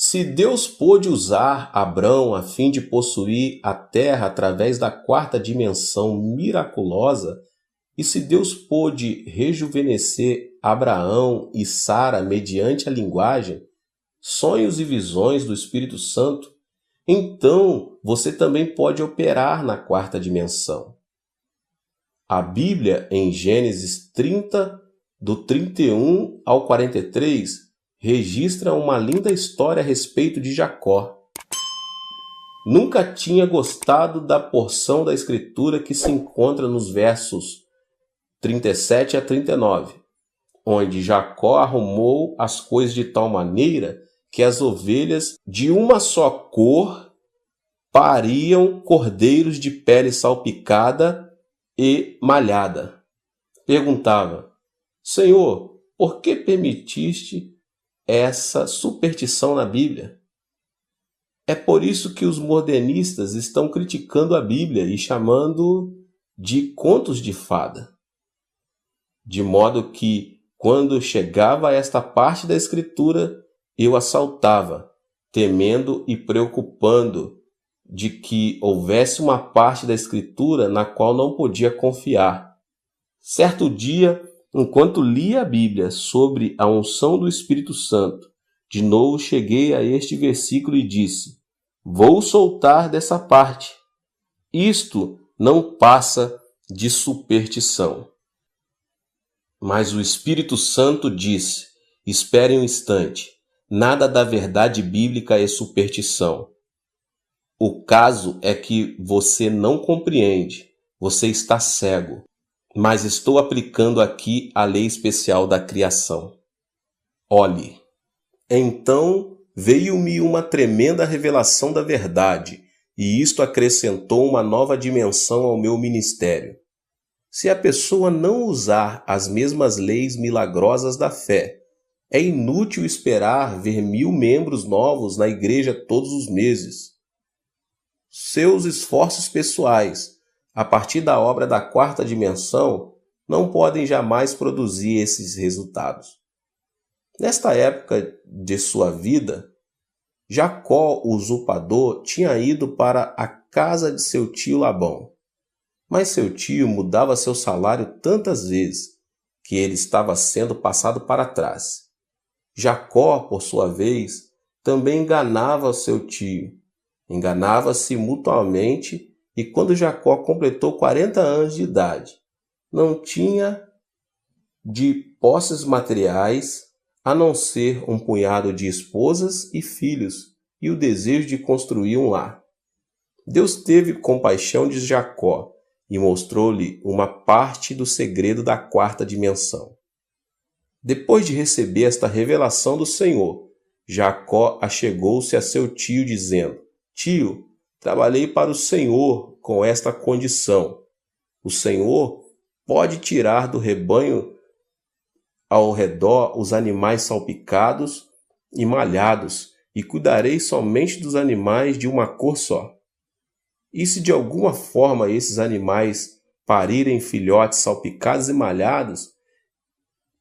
Se Deus pôde usar Abrão a fim de possuir a terra através da quarta dimensão miraculosa, e se Deus pôde rejuvenescer Abraão e Sara mediante a linguagem, sonhos e visões do Espírito Santo, então você também pode operar na quarta dimensão. A Bíblia, em Gênesis 30, do 31 ao 43, registra uma linda história a respeito de Jacó. Nunca tinha gostado da porção da Escritura que se encontra nos versos 37 a 39, onde Jacó arrumou as coisas de tal maneira que as ovelhas de uma só cor pariam cordeiros de pele salpicada e malhada. Perguntava: Senhor, por que permitiste essa superstição na Bíblia? É por isso que os modernistas estão criticando a Bíblia e chamando de contos de fada. De modo que, quando chegava a esta parte da Escritura, eu a saltava, temendo e preocupando de que houvesse uma parte da Escritura na qual não podia confiar. Certo dia, enquanto lia a Bíblia sobre a unção do Espírito Santo, de novo cheguei a este versículo e disse: vou soltar dessa parte. Isto não passa de superstição. Mas o Espírito Santo disse: espere um instante, nada da verdade bíblica é superstição. O caso é que você não compreende, você está cego. Mas estou aplicando aqui a lei especial da criação. Olhe. Então veio-me uma tremenda revelação da verdade, e isto acrescentou uma nova dimensão ao meu ministério. Se a pessoa não usar as mesmas leis milagrosas da fé, é inútil esperar ver 1000 membros novos na igreja todos os meses. Seus esforços pessoais, a partir da obra da quarta dimensão, não podem jamais produzir esses resultados. Nesta época de sua vida, Jacó, o usurpador, tinha ido para a casa de seu tio Labão. Mas seu tio mudava seu salário tantas vezes que ele estava sendo passado para trás. Jacó, por sua vez, também enganava seu tio. Enganava-se mutuamente e quando Jacó completou 40 anos de idade, não tinha de posses materiais a não ser um punhado de esposas e filhos e o desejo de construir um lar. Deus teve compaixão de Jacó e mostrou-lhe uma parte do segredo da quarta dimensão. Depois de receber esta revelação do Senhor, Jacó achegou-se a seu tio dizendo: Tio, trabalhei para o Senhor com esta condição. O Senhor pode tirar do rebanho ao redor os animais salpicados e malhados, e cuidarei somente dos animais de uma cor só. E se de alguma forma esses animais parirem filhotes salpicados e malhados,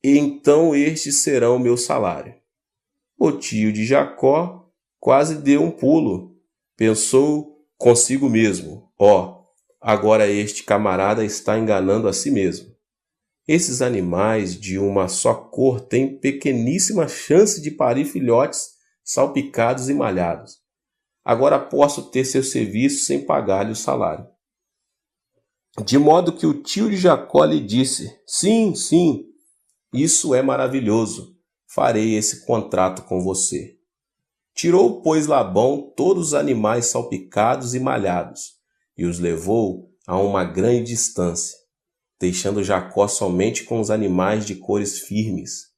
então estes serão meu salário. O tio de Jacó quase deu um pulo. Pensou consigo mesmo: agora este camarada está enganando a si mesmo. Esses animais de uma só cor têm pequeníssima chance de parir filhotes salpicados e malhados. Agora posso ter seu serviço sem pagar-lhe o salário. De modo que o tio de Jacó lhe disse: Sim, isso é maravilhoso. Farei esse contrato com você. Tirou, pois, Labão todos os animais salpicados e malhados e os levou a uma grande distância, deixando Jacó somente com os animais de cores firmes.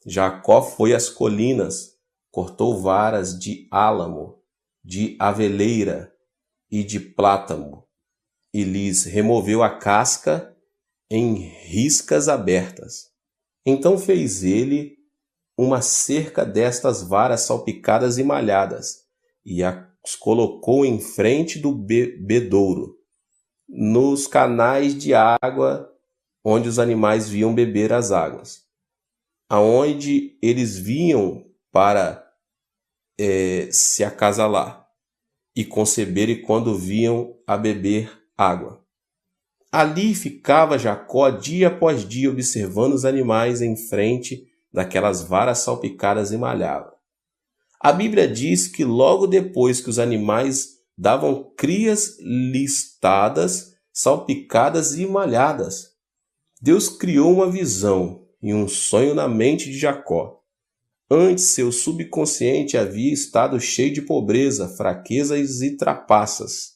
Jacó foi às colinas, cortou varas de álamo, de aveleira e de plátano, e lhes removeu a casca em riscas abertas. Então fez ele uma cerca destas varas salpicadas e malhadas, e as colocou em frente do bebedouro, nos canais de água onde os animais vinham beber as águas. Aonde eles vinham para se acasalar e conceberem quando vinham a beber água. Ali ficava Jacó dia após dia observando os animais em frente daquelas varas salpicadas e malhava. A Bíblia diz que logo depois que os animais davam crias listadas, salpicadas e malhadas, Deus criou uma visão e um sonho na mente de Jacó. Antes, seu subconsciente havia estado cheio de pobreza, fraquezas e trapaças,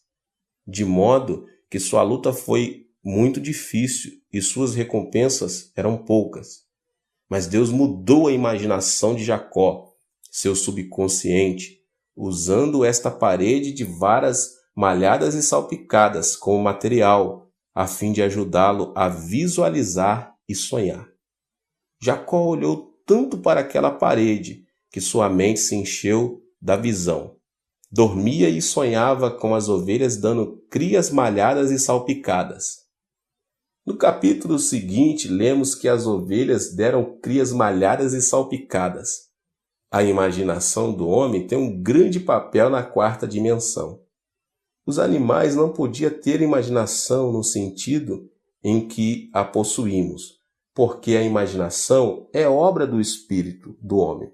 de modo que sua luta foi muito difícil e suas recompensas eram poucas. Mas Deus mudou a imaginação de Jacó, seu subconsciente, usando esta parede de varas malhadas e salpicadas como material, a fim de ajudá-lo a visualizar e sonhar. Jacó olhou tanto para aquela parede que sua mente se encheu da visão. Dormia e sonhava com as ovelhas dando crias malhadas e salpicadas. No capítulo seguinte, lemos que as ovelhas deram crias malhadas e salpicadas. A imaginação do homem tem um grande papel na quarta dimensão. Os animais não podiam ter imaginação no sentido em que a possuímos, porque a imaginação é obra do espírito do homem.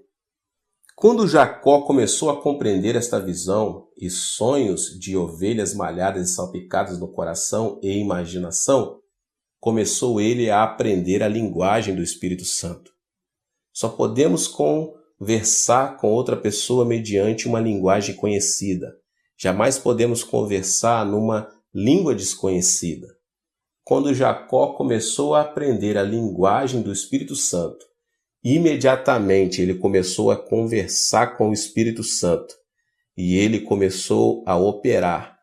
Quando Jacó começou a compreender esta visão e sonhos de ovelhas malhadas e salpicadas no coração e imaginação, começou ele a aprender a linguagem do Espírito Santo. Só podemos conversar com outra pessoa mediante uma linguagem conhecida. Jamais podemos conversar numa língua desconhecida. Quando Jacó começou a aprender a linguagem do Espírito Santo, imediatamente ele começou a conversar com o Espírito Santo e ele começou a operar.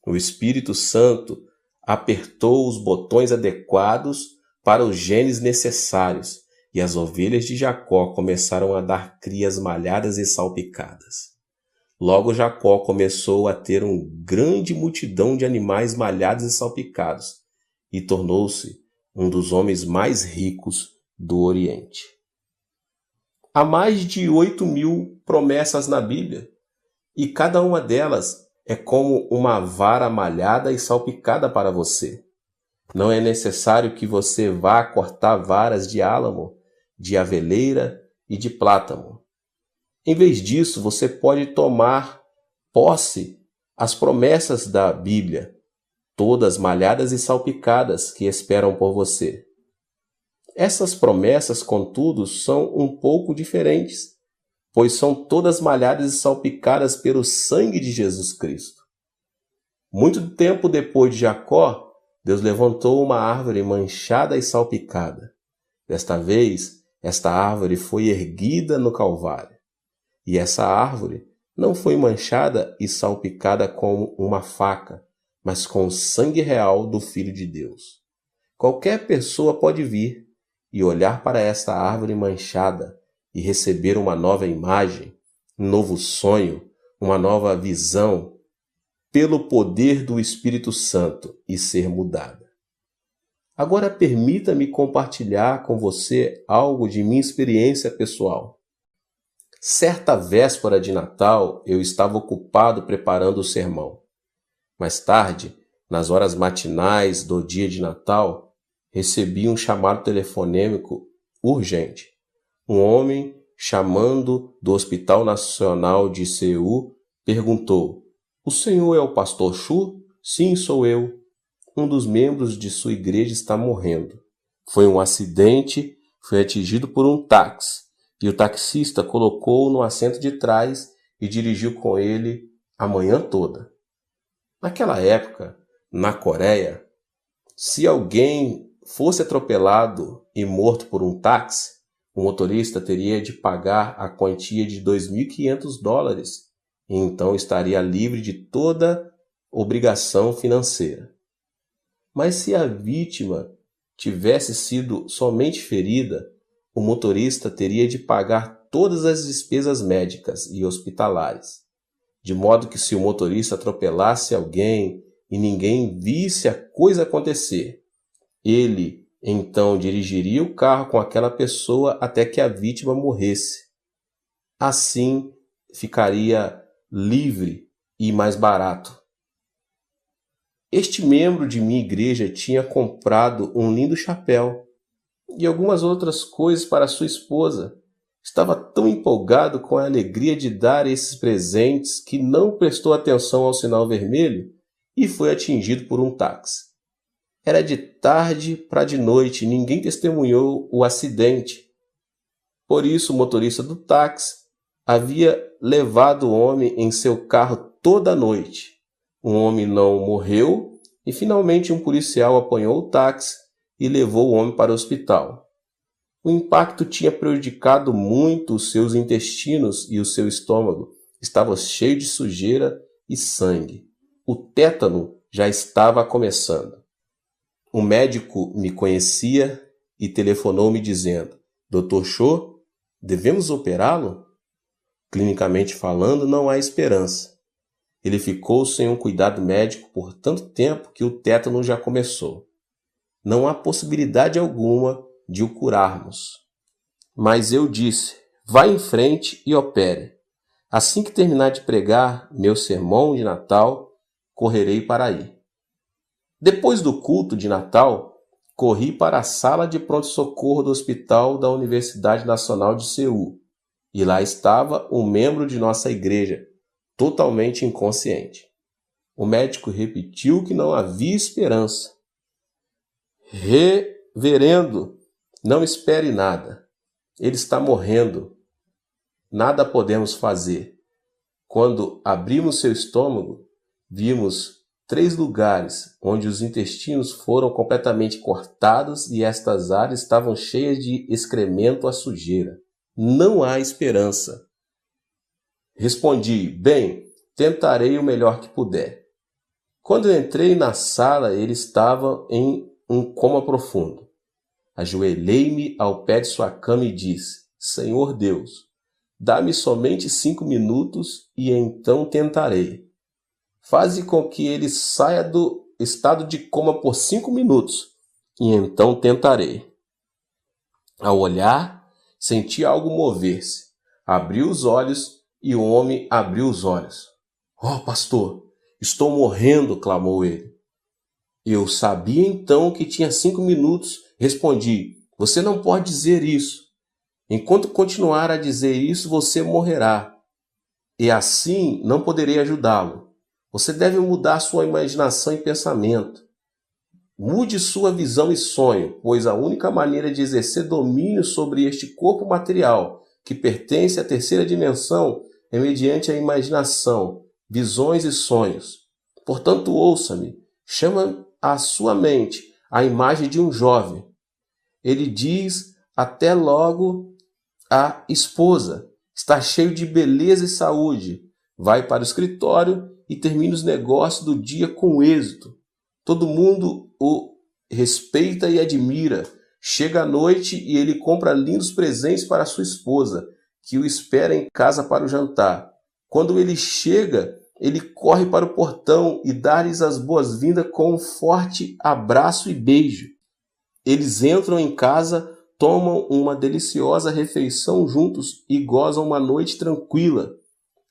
O Espírito Santo apertou os botões adequados para os genes necessários e as ovelhas de Jacó começaram a dar crias malhadas e salpicadas. Logo Jacó começou a ter uma grande multidão de animais malhados e salpicados e tornou-se um dos homens mais ricos do Oriente. Há mais de 8.000 promessas na Bíblia e cada uma delas é como uma vara malhada e salpicada para você. Não é necessário que você vá cortar varas de álamo, de aveleira e de plátano. Em vez disso, você pode tomar posse as promessas da Bíblia, todas malhadas e salpicadas que esperam por você. Essas promessas, contudo, são um pouco diferentes, pois são todas malhadas e salpicadas pelo sangue de Jesus Cristo. Muito tempo depois de Jacó, Deus levantou uma árvore manchada e salpicada. Desta vez, esta árvore foi erguida no Calvário. E essa árvore não foi manchada e salpicada com uma faca, mas com o sangue real do Filho de Deus. Qualquer pessoa pode vir e olhar para esta árvore manchada e receber uma nova imagem, um novo sonho, uma nova visão, pelo poder do Espírito Santo e ser mudada. Agora permita-me compartilhar com você algo de minha experiência pessoal. Certa véspera de Natal, eu estava ocupado preparando o sermão. Mais tarde, nas horas matinais do dia de Natal, recebi um chamado telefonêmico urgente. Um homem, chamando do Hospital Nacional de Seul, perguntou: "O senhor é o pastor Chu?" "Sim, sou eu. Um dos membros de sua igreja está morrendo. Foi um acidente, foi atingido por um táxi, e o taxista colocou-o no assento de trás e dirigiu com ele a manhã toda." Naquela época, na Coreia, se alguém fosse atropelado e morto por um táxi, o motorista teria de pagar a quantia de $2.500 e então estaria livre de toda obrigação financeira. Mas se a vítima tivesse sido somente ferida, o motorista teria de pagar todas as despesas médicas e hospitalares, de modo que se o motorista atropelasse alguém e ninguém visse a coisa acontecer, ele então dirigiria o carro com aquela pessoa até que a vítima morresse. Assim, ficaria livre e mais barato. Este membro de minha igreja tinha comprado um lindo chapéu e algumas outras coisas para sua esposa. Estava tão empolgado com a alegria de dar esses presentes que não prestou atenção ao sinal vermelho e foi atingido por um táxi. Era de tarde para de noite e ninguém testemunhou o acidente. Por isso, o motorista do táxi havia levado o homem em seu carro toda a noite. O homem não morreu e finalmente um policial apanhou o táxi e levou o homem para o hospital. O impacto tinha prejudicado muito os seus intestinos e o seu estômago estava cheio de sujeira e sangue. O tétano já estava começando. O médico me conhecia e telefonou me dizendo: Dr. Cho, devemos operá-lo? Clinicamente falando, não há esperança. Ele ficou sem um cuidado médico por tanto tempo que o tétano já começou. Não há possibilidade alguma de o curarmos. Mas eu disse: vá em frente e opere. Assim que terminar de pregar meu sermão de Natal, correrei para aí. Depois do culto de Natal, corri para a sala de pronto-socorro do Hospital da Universidade Nacional de Seul. E lá estava um membro de nossa igreja, totalmente inconsciente. O médico repetiu que não havia esperança. Reverendo, não espere nada. Ele está morrendo. Nada podemos fazer. Quando abrimos seu estômago, vimos 3 lugares onde os intestinos foram completamente cortados e estas áreas estavam cheias de excremento à sujeira. Não há esperança. Respondi: bem, tentarei o melhor que puder. Quando eu entrei na sala, ele estava em um coma profundo. Ajoelhei-me ao pé de sua cama e disse: Senhor Deus, dá-me somente 5 minutos e então tentarei. Faze com que ele saia do estado de coma por 5 minutos e então tentarei. Ao olhar, senti algo mover-se. Abri os olhos e o homem abriu os olhos. Oh, pastor, estou morrendo, clamou ele. Eu sabia então que tinha 5 minutos. Respondi: você não pode dizer isso. Enquanto continuar a dizer isso, você morrerá. E assim não poderei ajudá-lo. Você deve mudar sua imaginação e pensamento. Mude sua visão e sonho, pois a única maneira de exercer domínio sobre este corpo material, que pertence à terceira dimensão, é mediante a imaginação, visões e sonhos. Portanto, ouça-me. Chama à sua mente a imagem de um jovem. Ele diz até logo à esposa: está cheio de beleza e saúde. Vai para o escritório e termina os negócios do dia com êxito. Todo mundo o respeita e admira. Chega à noite e ele compra lindos presentes para sua esposa, que o espera em casa para o jantar. Quando ele chega, ele corre para o portão e dá-lhes as boas-vindas com um forte abraço e beijo. Eles entram em casa, tomam uma deliciosa refeição juntos e gozam uma noite tranquila.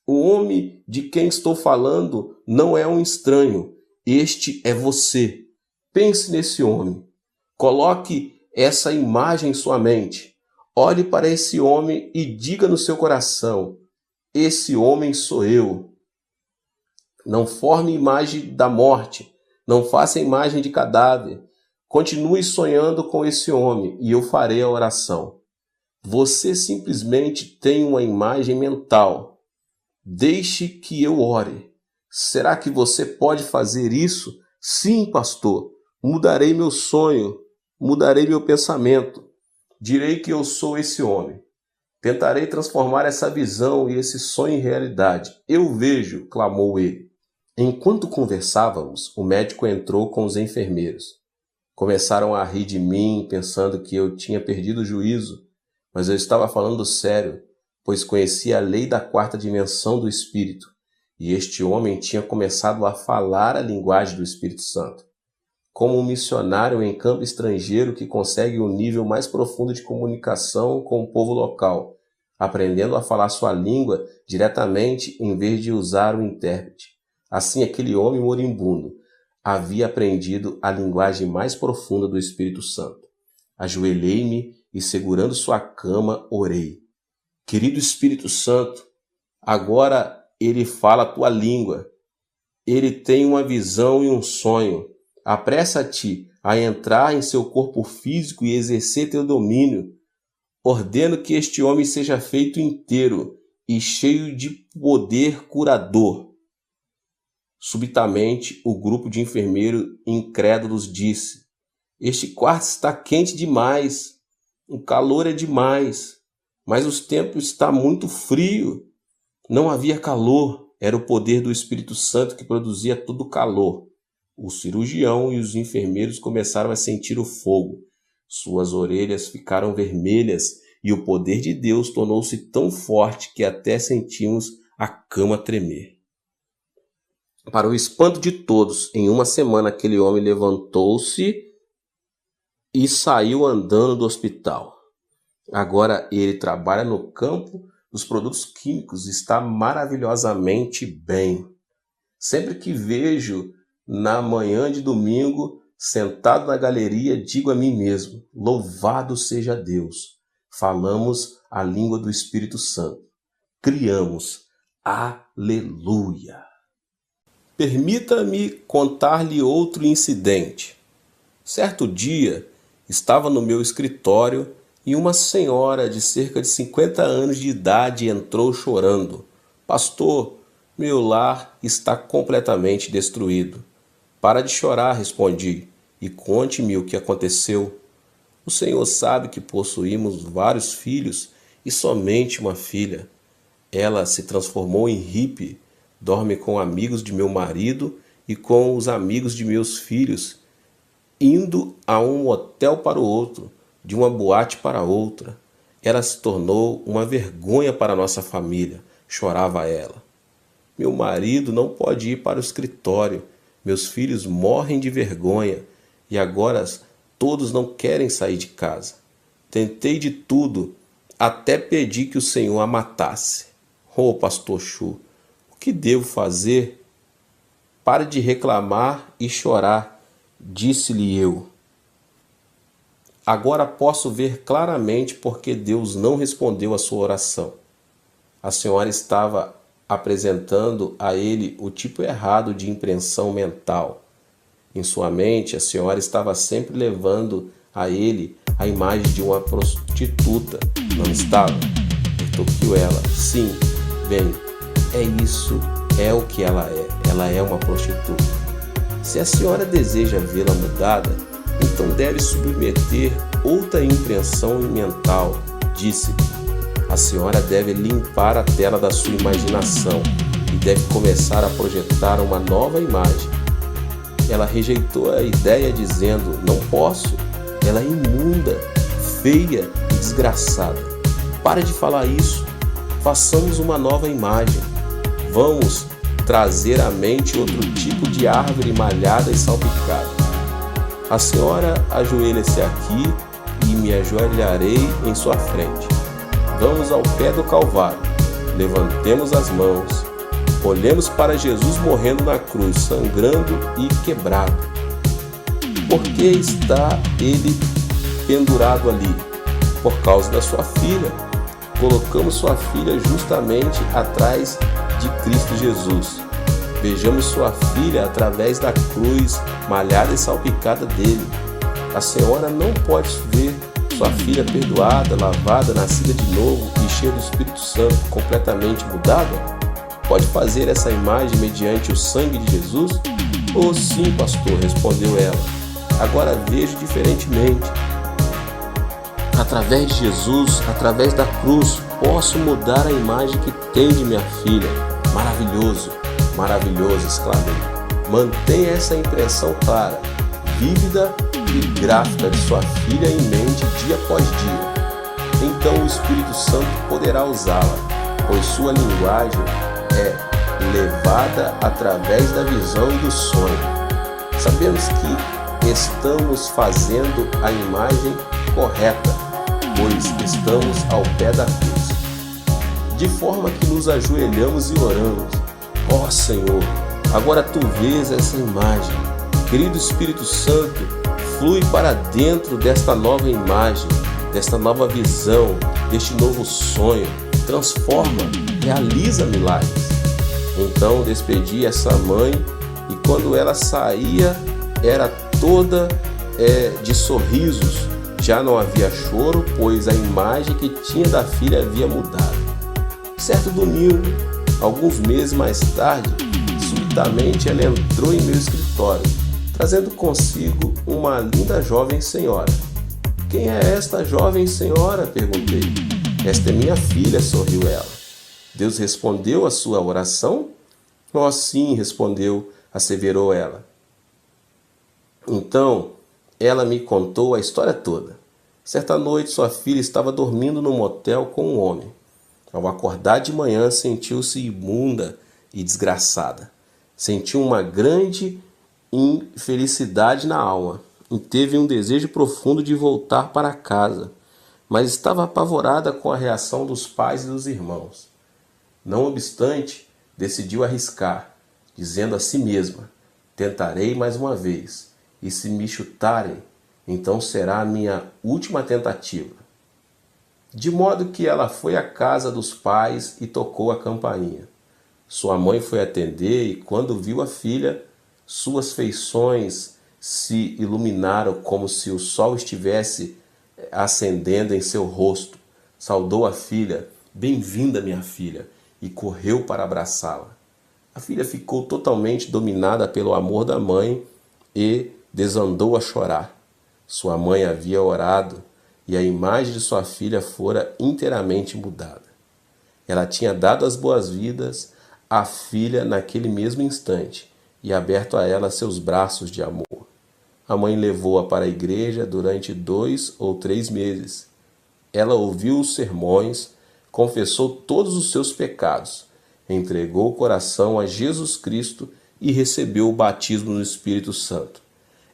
O homem de quem estou falando não é um estranho. Este é você. Pense nesse homem. Coloque essa imagem em sua mente. Olhe para esse homem e diga no seu coração: esse homem sou eu. Não forme imagem da morte. Não faça imagem de cadáver. Continue sonhando com esse homem e eu farei a oração. Você simplesmente tem uma imagem mental. Deixe que eu ore. Será que você pode fazer isso? Sim, pastor. Mudarei meu sonho. Mudarei meu pensamento. Direi que eu sou esse homem. Tentarei transformar essa visão e esse sonho em realidade. Eu vejo, clamou ele. Enquanto conversávamos, o médico entrou com os enfermeiros. Começaram a rir de mim, pensando que eu tinha perdido o juízo, mas eu estava falando sério, pois conhecia a lei da 4ª dimensão do Espírito, e este homem tinha começado a falar a linguagem do Espírito Santo. Como um missionário em campo estrangeiro que consegue um nível mais profundo de comunicação com o povo local, aprendendo a falar sua língua diretamente em vez de usar o intérprete. Assim, aquele homem moribundo havia aprendido a linguagem mais profunda do Espírito Santo. Ajoelhei-me e, segurando sua cama, orei. Querido Espírito Santo, agora ele fala a tua língua. Ele tem uma visão e um sonho. Apressa-te a entrar em seu corpo físico e exercer teu domínio. Ordeno que este homem seja feito inteiro e cheio de poder curador. Subitamente, o grupo de enfermeiros incrédulos disse: este quarto está quente demais, o calor é demais, mas o tempo está muito frio. Não havia calor, era o poder do Espírito Santo que produzia todo o calor. O cirurgião e os enfermeiros começaram a sentir o fogo. Suas orelhas ficaram vermelhas e o poder de Deus tornou-se tão forte que até sentimos a cama tremer. Para o espanto de todos, em uma semana aquele homem levantou-se e saiu andando do hospital. Agora ele trabalha no campo dos produtos químicos e está maravilhosamente bem. Sempre que vejo na manhã de domingo, sentado na galeria, digo a mim mesmo: louvado seja Deus. Falamos a língua do Espírito Santo. Criamos. Aleluia! Permita-me contar-lhe outro incidente. Certo dia, estava no meu escritório e uma senhora de cerca de 50 anos de idade entrou chorando. Pastor, meu lar está completamente destruído. Para de chorar, respondi, e conte-me o que aconteceu. O Senhor sabe que possuímos vários filhos e somente uma filha. Ela se transformou em hippie, dorme com amigos de meu marido e com os amigos de meus filhos, indo a um hotel para o outro, de uma boate para outra. Ela se tornou uma vergonha para nossa família, chorava ela. Meu marido não pode ir para o escritório, meus filhos morrem de vergonha e agora todos não querem sair de casa. Tentei de tudo, até pedi que o Senhor a matasse. Oh, pastor Chu, o que devo fazer? Pare de reclamar e chorar, disse-lhe eu. Agora posso ver claramente porque Deus não respondeu a sua oração. A senhora estava apresentando a ele o tipo errado de impressão mental. Em sua mente, a senhora estava sempre levando a ele a imagem de uma prostituta, não estava? Retorquiu ela. Sim, bem, é isso, é o que ela é uma prostituta. Se a senhora deseja vê-la mudada, então deve submeter outra impressão mental, disse. A senhora deve limpar a tela da sua imaginação e deve começar a projetar uma nova imagem. Ela rejeitou a ideia dizendo: não posso, ela é imunda, feia e desgraçada. Pare de falar isso, façamos uma nova imagem. Vamos trazer à mente outro tipo de árvore malhada e salpicada. A senhora ajoelha-se aqui e me ajoelharei em sua frente. Vamos ao pé do Calvário, levantemos as mãos, olhemos para Jesus morrendo na cruz, sangrando e quebrado. Por que está ele pendurado ali? Por causa da sua filha. Colocamos sua filha justamente atrás de Cristo Jesus. Vejamos sua filha através da cruz malhada e salpicada dele. A senhora não pode ver sua filha perdoada, lavada, nascida de novo e cheia do Espírito Santo, completamente mudada? Pode fazer essa imagem mediante o sangue de Jesus? Oh, sim, pastor, respondeu ela. Agora vejo diferentemente. Através de Jesus, através da cruz, posso mudar a imagem que tem de minha filha. Maravilhoso, maravilhoso, exclamei. Mantenha essa impressão clara, vívida e gráfica de sua filha em mente dia após dia. Então o Espírito Santo poderá usá-la, pois sua linguagem é levada através da visão e do sonho. Sabemos que estamos fazendo a imagem correta, pois estamos ao pé da cruz. de forma que nos ajoelhamos e oramos. Ó Senhor, agora Tu vês essa imagem. Querido Espírito Santo, flui para dentro desta nova imagem, desta nova visão, deste novo sonho. Transforma, realiza milagres. Então despedi essa mãe e quando ela saía era toda de sorrisos. Já não havia choro, pois a imagem que tinha da filha havia mudado. Certo domingo, alguns meses mais tarde, subitamente ela entrou em meu escritório, trazendo consigo uma linda jovem senhora. Quem é esta jovem senhora? Perguntei. Esta é minha filha, sorriu ela. Deus respondeu a sua oração? Oh, sim, respondeu, asseverou ela. Então, ela me contou a história toda. Certa noite, sua filha estava dormindo no motel com um homem. Ao acordar de manhã, sentiu-se imunda e desgraçada. Sentiu uma grande infelicidade na alma e teve um desejo profundo de voltar para casa, mas estava apavorada com a reação dos pais e dos irmãos. Não obstante, decidiu arriscar, dizendo a si mesma: tentarei mais uma vez, e se me chutarem, então será a minha última tentativa. De modo que ela foi à casa dos pais e tocou a campainha. Sua mãe foi atender e, quando viu a filha, suas feições se iluminaram como se o sol estivesse acendendo em seu rosto. Saudou a filha: bem-vinda, minha filha, e correu para abraçá-la. A filha ficou totalmente dominada pelo amor da mãe e desandou a chorar. Sua mãe havia orado e a imagem de sua filha fora inteiramente mudada. Ela tinha dado as boas-vindas à filha naquele mesmo instante e aberto a ela seus braços de amor. A mãe levou-a para a igreja durante 2 ou 3 meses. Ela ouviu os sermões, confessou todos os seus pecados, entregou o coração a Jesus Cristo e recebeu o batismo no Espírito Santo.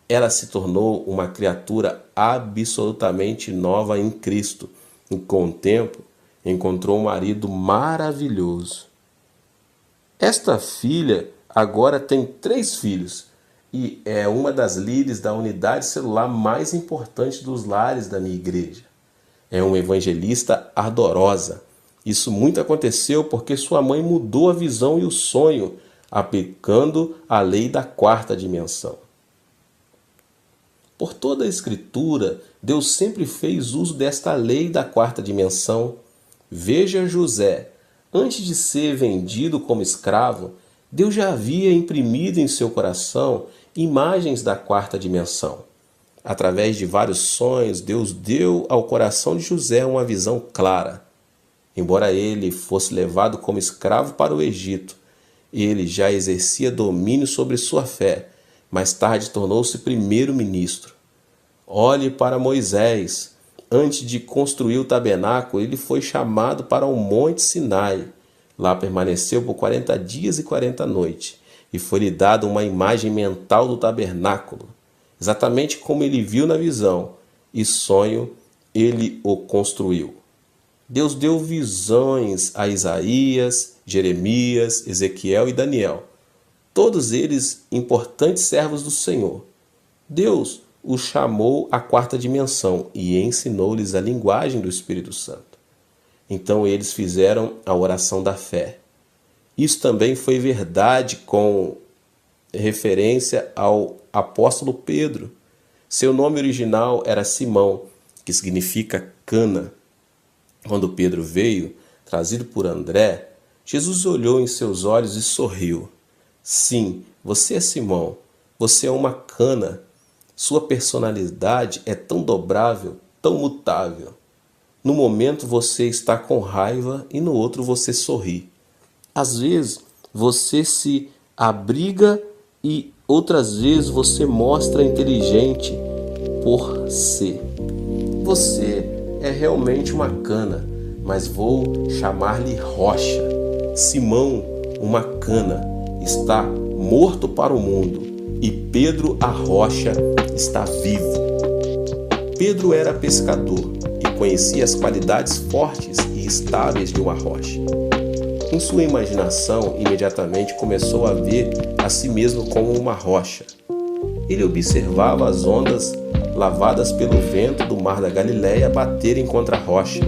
Ela se tornou uma criatura absolutamente nova em Cristo e, com o tempo, encontrou um marido maravilhoso. Esta filha agora tem 3 filhos e é uma das líderes da unidade celular mais importante dos lares da minha igreja. É uma evangelista ardorosa. Isso muito aconteceu porque sua mãe mudou a visão e o sonho, aplicando a lei da 4ª dimensão. Por toda a Escritura, Deus sempre fez uso desta lei da 4ª dimensão. Veja José. Antes de ser vendido como escravo, Deus já havia imprimido em seu coração imagens da 4ª dimensão. Através de vários sonhos, Deus deu ao coração de José uma visão clara. Embora ele fosse levado como escravo para o Egito, ele já exercia domínio sobre sua fé. Mais tarde tornou-se primeiro-ministro. Olhe para Moisés. Antes de construir o tabernáculo, ele foi chamado para o Monte Sinai. Lá permaneceu por 40 dias e 40 noites, e foi-lhe dada uma imagem mental do tabernáculo. Exatamente como ele viu na visão e sonho, ele o construiu. Deus deu visões a Isaías, Jeremias, Ezequiel e Daniel. Todos eles importantes servos do Senhor. Deus os chamou à 4ª dimensão e ensinou-lhes a linguagem do Espírito Santo. Então eles fizeram a oração da fé. Isso também foi verdade com referência ao apóstolo Pedro. Seu nome original era Simão, que significa cana. Quando Pedro veio, trazido por André, Jesus olhou em seus olhos e sorriu. Sim, você é Simão, você é uma cana. Sua personalidade é tão dobrável, tão mutável. No momento você está com raiva e no outro você sorri. Às vezes você se abriga e outras vezes você mostra inteligente por ser. Você é realmente uma cana, mas vou chamar-lhe rocha. Simão, uma cana, está morto para o mundo e Pedro, a rocha, está vivo. Pedro era pescador e conhecia as qualidades fortes e e estáveis de uma rocha. Em sua imaginação, imediatamente começou a ver a si mesmo como uma rocha. Ele observava as ondas lavadas pelo vento do mar da Galileia baterem contra a rocha,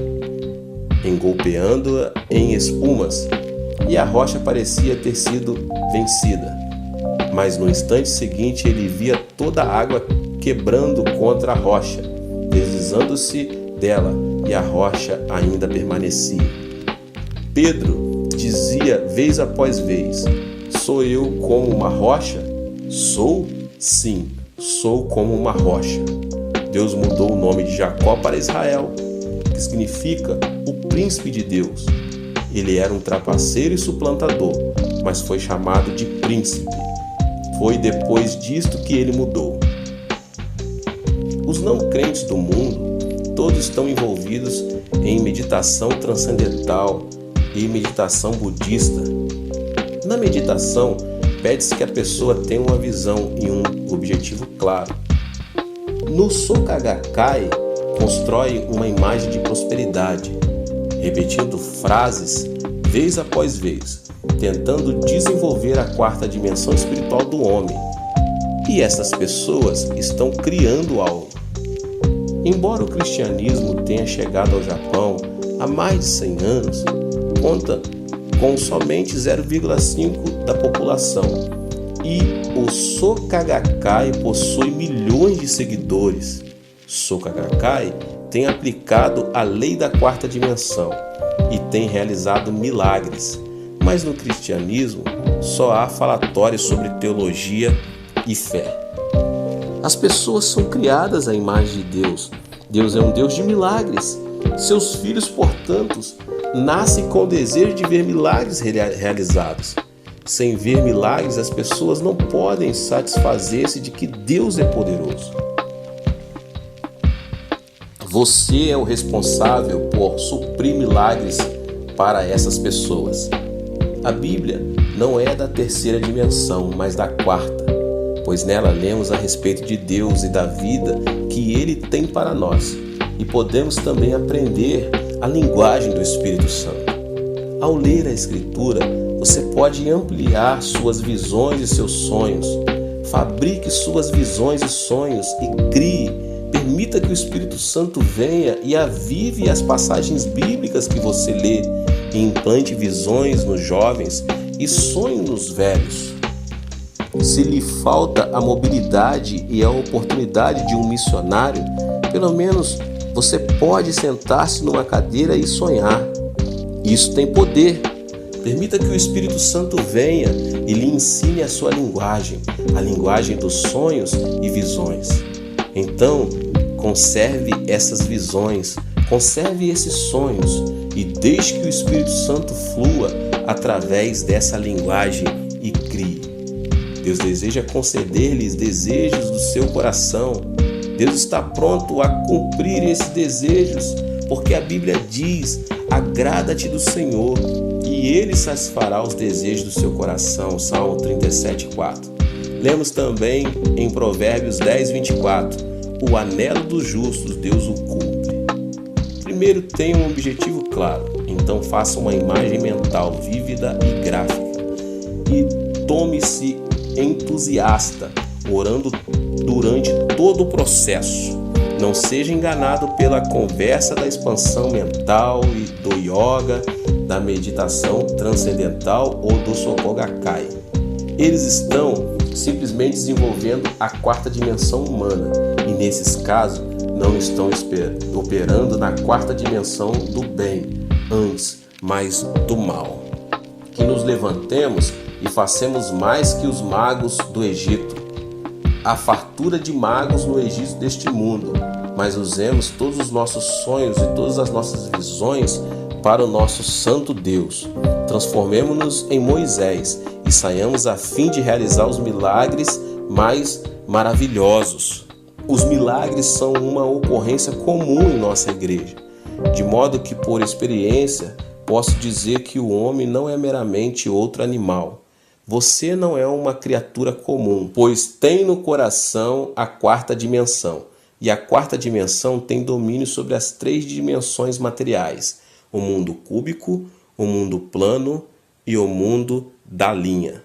engolpeando-a em espumas, e a rocha parecia ter sido vencida. Mas no instante seguinte ele via toda a água quebrando contra a rocha, deslizando-se dela, e a rocha ainda permanecia. Pedro dizia vez após vez: sou eu como uma rocha? Sou? Sim, sou como uma rocha. Deus mudou o nome de Jacó para Israel, que significa o príncipe de Deus. Ele era um trapaceiro e suplantador, mas foi chamado de príncipe. Foi depois disto que ele mudou. Os não crentes do mundo, todos estão envolvidos em meditação transcendental e meditação budista. Na meditação, pede-se que a pessoa tenha uma visão e um objetivo claro. No Soka Gakkai, constrói uma imagem de prosperidade, repetindo frases vez após vez, tentando desenvolver a quarta dimensão espiritual do homem. E essas pessoas estão criando algo. Embora o cristianismo tenha chegado ao Japão há mais de 100 anos, conta com somente 0,5% da população, e o Soka Gakkai possui milhões de seguidores. Soka Gakkai tem aplicado a lei da quarta dimensão e tem realizado milagres, mas no cristianismo só há falatórios sobre teologia e fé. As pessoas são criadas à imagem de Deus. Deus é um Deus de milagres. Seus filhos, portanto, nascem com o desejo de ver milagres realizados. Sem ver milagres, as pessoas não podem satisfazer-se de que Deus é poderoso. Você é o responsável por suprir milagres para essas pessoas. A Bíblia não é da terceira dimensão, mas da quarta, pois nela lemos a respeito de Deus e da vida que Ele tem para nós, e podemos também aprender a linguagem do Espírito Santo. Ao ler a Escritura, você pode ampliar suas visões e seus sonhos. Fabrique suas visões e sonhos e crie. Permita que o Espírito Santo venha e avive as passagens bíblicas que você lê e implante visões nos jovens e sonhos nos velhos. Se lhe falta a mobilidade e a oportunidade de um missionário, pelo menos você pode sentar-se numa cadeira e sonhar. Isso tem poder. Permita que o Espírito Santo venha e lhe ensine a sua linguagem, a linguagem dos sonhos e visões. Então, conserve essas visões, conserve esses sonhos e deixe que o Espírito Santo flua através dessa linguagem e crie. Deus deseja conceder-lhes desejos do seu coração. Deus está pronto a cumprir esses desejos, porque a Bíblia diz: agrada-te do Senhor e Ele satisfará os desejos do seu coração. Salmo 37:4. Lemos também em Provérbios 10:24: o anelo dos justos Deus o cumpre. Primeiro tenha um objetivo claro, então faça uma imagem mental vívida e gráfica e tome-se entusiasta, orando durante todo o processo. Não seja enganado pela conversa da expansão mental e do yoga, da meditação transcendental ou do Soka Gakkai. Eles estão simplesmente desenvolvendo a quarta dimensão humana e, nesses casos, não estão operando na quarta dimensão do bem, antes, mas do mal. Que nos levantemos e façamos mais que os magos do Egito. Há fartura de magos no Egito deste mundo, mas usemos todos os nossos sonhos e todas as nossas visões para o nosso santo Deus. Transformemo-nos em Moisés e saiamos a fim de realizar os milagres mais maravilhosos. Os milagres são uma ocorrência comum em nossa igreja, de modo que, por experiência, posso dizer que o homem não é meramente outro animal. Você não é uma criatura comum, pois tem no coração a quarta dimensão, e a quarta dimensão tem domínio sobre as três dimensões materiais. o mundo cúbico, o mundo plano e o mundo da linha.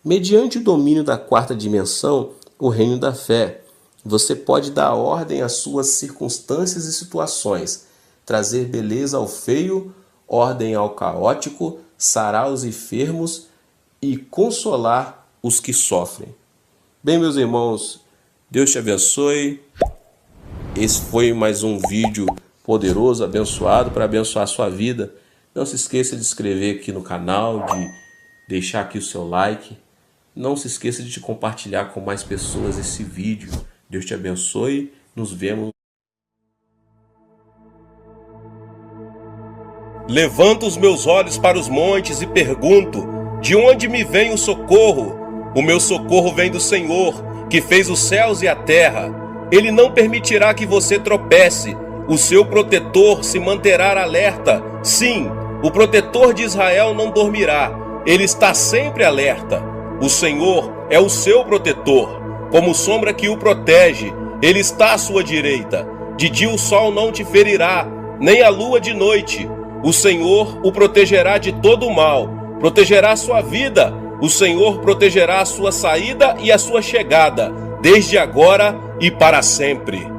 Mediante o domínio da quarta dimensão, o reino da fé, você pode dar ordem às suas circunstâncias e situações, trazer beleza ao feio, ordem ao caótico, sarar os enfermos e consolar os que sofrem. Bem, meus irmãos, Deus te abençoe. Esse foi mais um vídeo poderoso, abençoado, para abençoar a sua vida. Não se esqueça de se inscrever aqui no canal, de deixar aqui o seu like. Não se esqueça de compartilhar com mais pessoas esse vídeo. Deus te abençoe. Nos vemos. Levanto os meus olhos para os montes e pergunto: de onde me vem o socorro? O meu socorro vem do Senhor, que fez os céus e a terra. Ele não permitirá que você tropece. O seu protetor se manterá alerta. Sim, o protetor de Israel não dormirá. Ele está sempre alerta. O Senhor é o seu protetor, como sombra que o protege. Ele está à sua direita. De dia o sol não te ferirá, nem a lua de noite. O Senhor o protegerá de todo o mal, protegerá a sua vida. O Senhor protegerá a sua saída e a sua chegada, desde agora e para sempre.